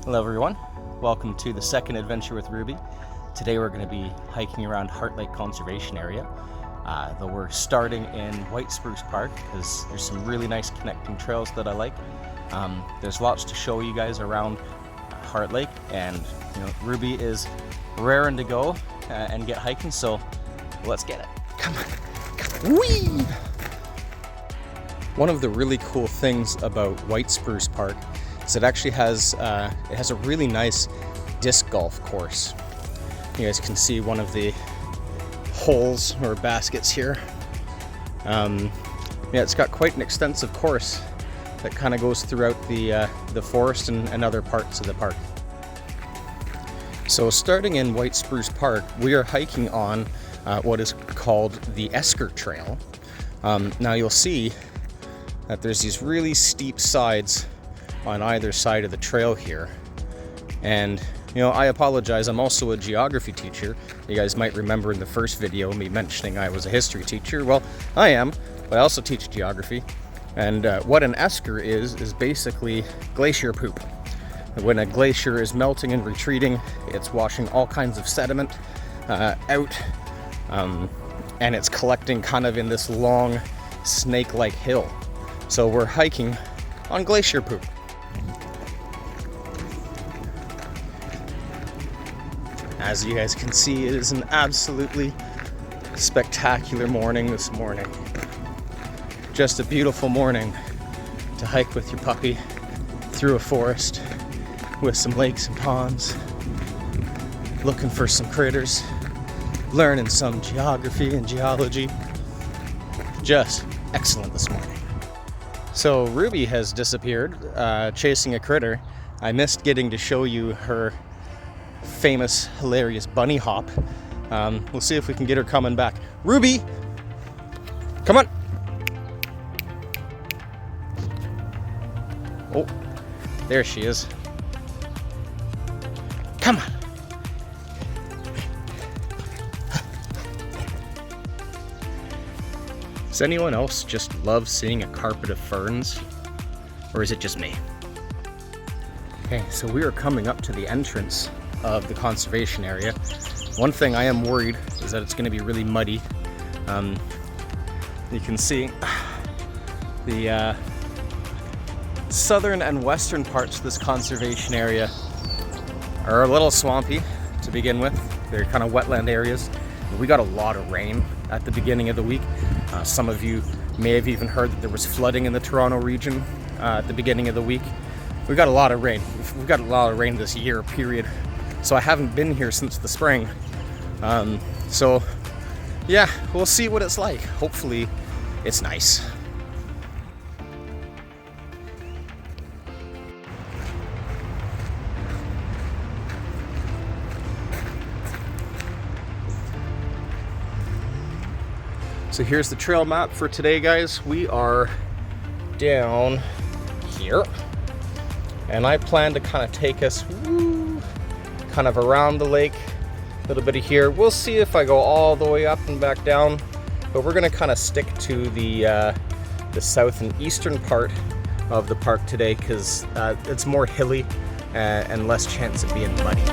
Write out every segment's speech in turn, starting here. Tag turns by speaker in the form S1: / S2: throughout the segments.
S1: Hello everyone, welcome to the second adventure with Ruby. Today we're going to be hiking around Heart Lake Conservation Area. Though we're starting in White Spruce Park because there's some really nice connecting trails that I like. There's lots to show you guys around Heart Lake, and Ruby is raring to go and get hiking, so let's get it. Come on. Whee! One of the really cool things about White Spruce Park is it actually has a really nice disc golf course. You guys can see one of the holes or baskets here. It's got quite an extensive course that kind of goes throughout the forest and other parts of the park. So starting in White Spruce Park, we are hiking on what is called the Esker Trail. Now you'll see that there's these really steep sides on either side of the trail here. And I apologize, I'm also a geography teacher. You guys might remember in the first video me mentioning I was a history teacher. Well, I am, but I also teach geography. And what an esker is basically glacier poop. When a glacier is melting and retreating, it's washing all kinds of sediment out, and it's collecting kind of in this long snake-like hill. So we're hiking on glacier poop. As you guys can see, it is an absolutely spectacular morning this morning. Just a beautiful morning to hike with your puppy through a forest with some lakes and ponds, looking for some critters, learning some geography and geology. Just excellent this morning. So Ruby has disappeared, chasing a critter. I missed getting to show you her famous, hilarious bunny hop. We'll see if we can get her coming back. Ruby! Come on! Oh, there she is. Come on! Does anyone else just love seeing a carpet of ferns? Or is it just me? Okay, so we are coming up to the entrance of the conservation area. One thing I am worried is that it's going to be really muddy. You can see the southern and western parts of this conservation area are a little swampy to begin with. They're kind of wetland areas. We got a lot of rain at the beginning of the week. Some of you may have even heard that there was flooding in the Toronto region at the beginning of the week. We got a lot of rain. We've got a lot of rain this year, period. So I haven't been here since the spring. So yeah, we'll see what it's like. Hopefully it's nice. So here's the trail map for today, guys. We are down here, and I plan to kind of take us kind of around the lake, a little bit of here. We'll see if I go all the way up and back down, but we're gonna kind of stick to the south and eastern part of the park today because it's more hilly and less chance of being muddy.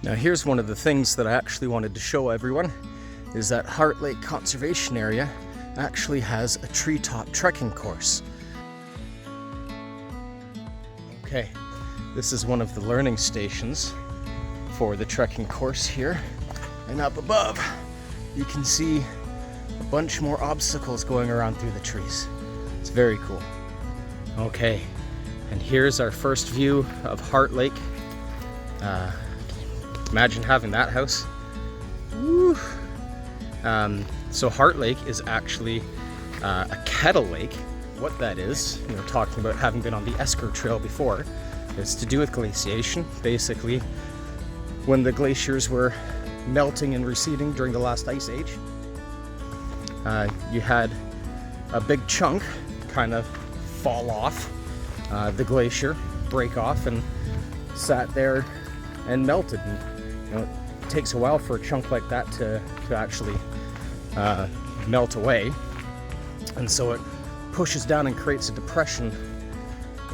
S1: Now here's one of the things that I actually wanted to show everyone, is that Heart Lake Conservation Area actually has a treetop trekking course. Okay, this is one of the learning stations for the trekking course here. And up above, you can see a bunch more obstacles going around through the trees. It's very cool. Okay, And here's our first view of Heart Lake. Imagine having that house. Woo. So Heart Lake is actually a kettle lake. What that is, you know, talking about having been on the Esker Trail before, is to do with glaciation. Basically, when the glaciers were melting and receding during the last ice age, you had a big chunk kind of fall off the glacier, break off, and sat there and melted. And, you know, it takes a while for a chunk like that to actually melt away, and so it pushes down and creates a depression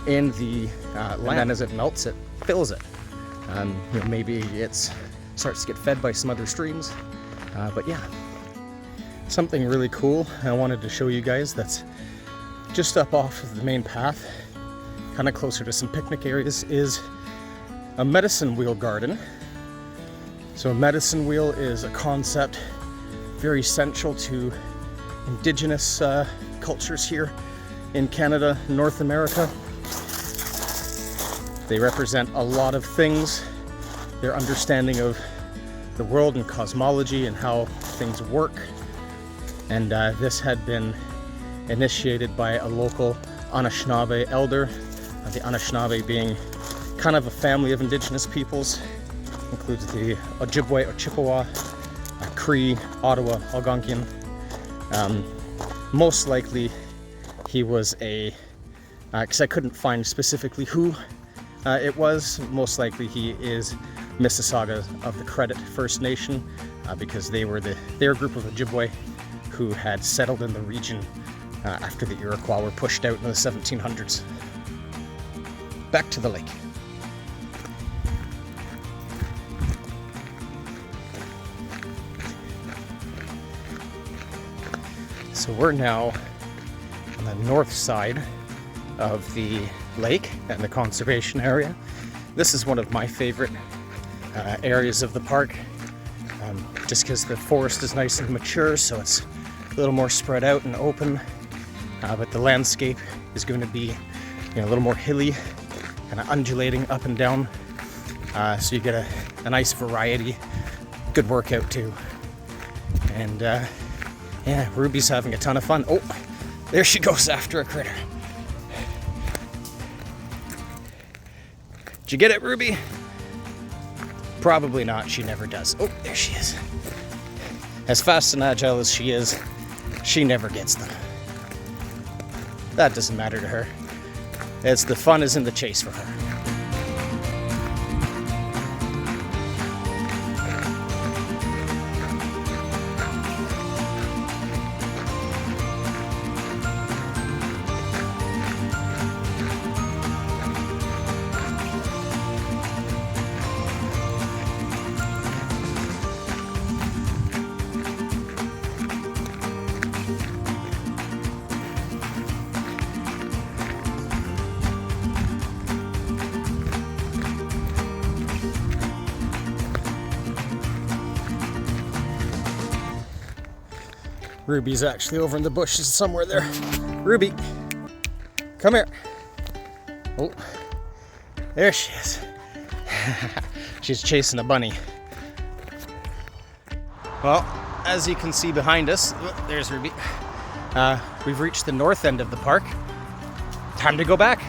S1: in the land, and as it melts, it fills it. You know, maybe it starts to get fed by some other streams, but yeah. Something really cool I wanted to show you guys that's just up off of the main path, kind of closer to some picnic areas, is a medicine wheel garden. So a medicine wheel is a concept very central to indigenous cultures here in Canada, North America. They represent a lot of things, their understanding of the world and cosmology and how things work. And this had been initiated by a local Anishinaabe elder, the Anishinaabe being kind of a family of indigenous peoples. Includes the Ojibwe, Chippewa, Cree, Ottawa, Algonquian. Most likely he was because I couldn't find specifically who it was, most likely he is Mississauga of the Credit First Nation, because they were a group of Ojibwe who had settled in the region after the Iroquois were pushed out in the 1700s. Back to the lake. So we're now on the north side of the lake and the conservation area. This is one of my favorite areas of the park, just because the forest is nice and mature, so it's a little more spread out and open, but the landscape is going to be, you know, a little more hilly, kind of undulating up and down, so you get a nice variety. Good workout too. And yeah, Ruby's having a ton of fun. Oh, there she goes after a critter. Did you get it, Ruby? Probably not, she never does. Oh, there she is. As fast and agile as she is, she never gets them. That doesn't matter to her. It's the fun is in the chase for her. Ruby's actually over in the bushes somewhere there. Ruby, come here. Oh, there she is. She's chasing a bunny. Well, as you can see behind us, oh, there's Ruby. We've reached the north end of the park. Time to go back.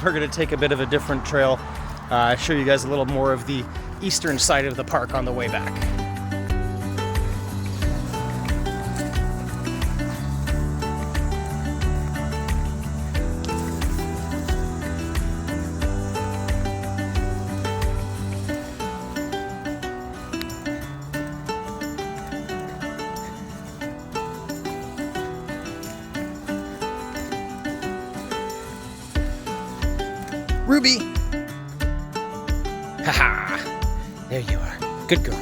S1: We're gonna take a bit of a different trail, show you guys a little more of the eastern side of the park on the way back. Ruby! Haha! There you are. Good girl.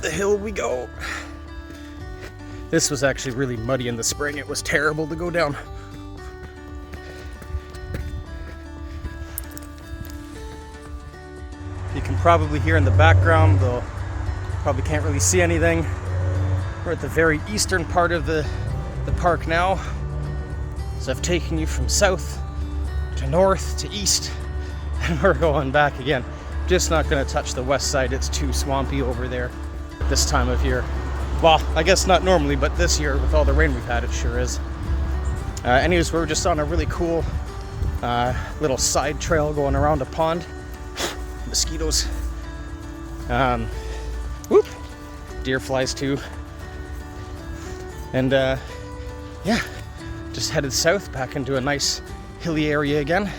S1: the hill we go. This was actually really muddy in the spring. It was terrible to go down. You can probably hear in the background, though probably can't really see anything. We're at the very eastern part of the park now. So I've taken you from south to north to east, and we're going back again. Just not going to touch the west side. It's too swampy over there this time of year. Well, I guess not normally, but this year with all the rain we've had, it sure is. Anyways, we're just on a really cool little side trail going around a pond. Mosquitoes. Whoop! Deer flies too. And yeah, just headed south back into a nice hilly area again.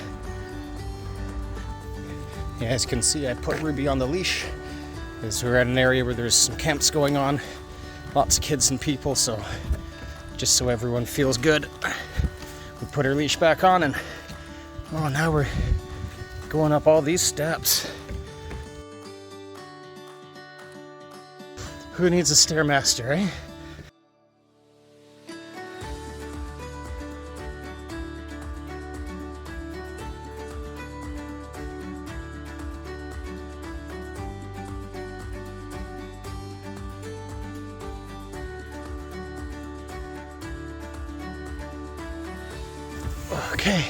S1: Yeah, as you can see, I put Ruby on the leash as we're at an area where there's some camps going on. Lots of kids and people, so just so everyone feels good, we put her leash back on, and oh, now we're going up all these steps. Who needs a Stairmaster, eh? Okay,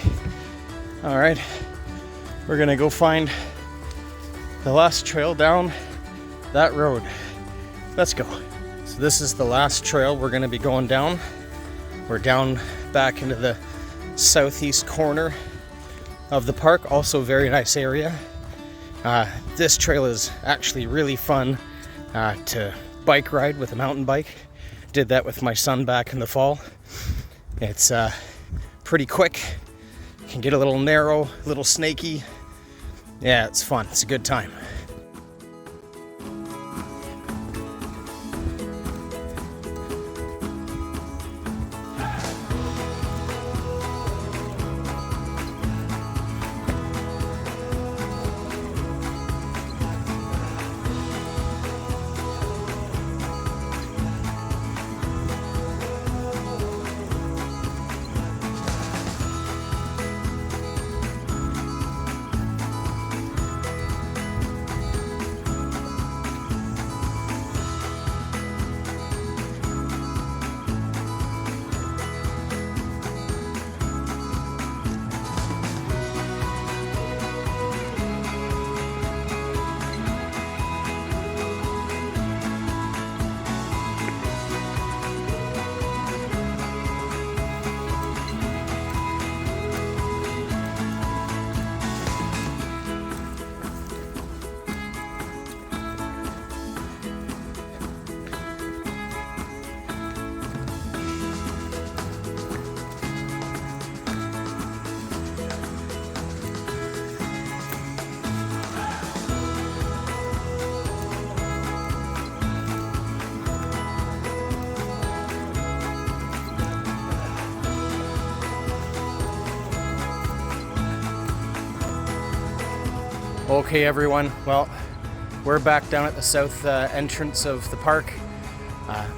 S1: all right, we're gonna go find the last trail down that road. Let's go. So this is the last trail we're gonna be going down. We're down back into the southeast corner of the park. Also a very nice area. This trail is actually really fun to bike ride with a mountain bike. Did that with my son back in the fall. It's pretty quick. Can get a little narrow, a little snaky. Yeah, it's fun. It's a good time. Okay everyone, well, we're back down at the south entrance of the park.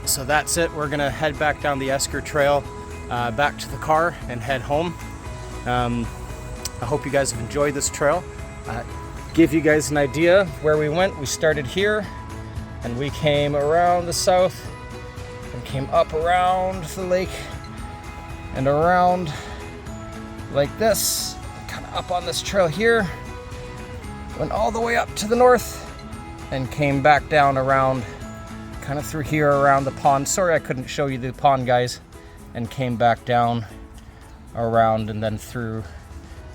S1: So that's it. We're gonna head back down the Esker trail, back to the car and head home. I hope you guys have enjoyed this trail. Give you guys an idea of where we went. We started here and we came around the south and came up around the lake and around like this, kind of up on this trail here. Went all the way up to the north and came back down around, kind of through here around the pond. Sorry I couldn't show you the pond, guys. And came back down around and then through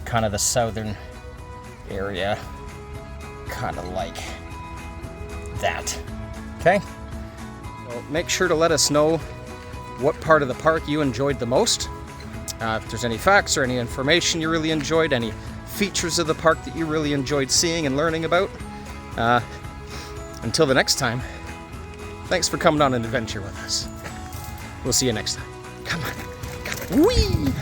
S1: kind of the southern area, kind of like that. Okay? So make sure to let us know what part of the park you enjoyed the most. If there's any facts or any information you really enjoyed, any features of the park that you really enjoyed seeing and learning about. Until the next time, thanks for coming on an adventure with us. We'll see you next time. Come on. Come on. Whee!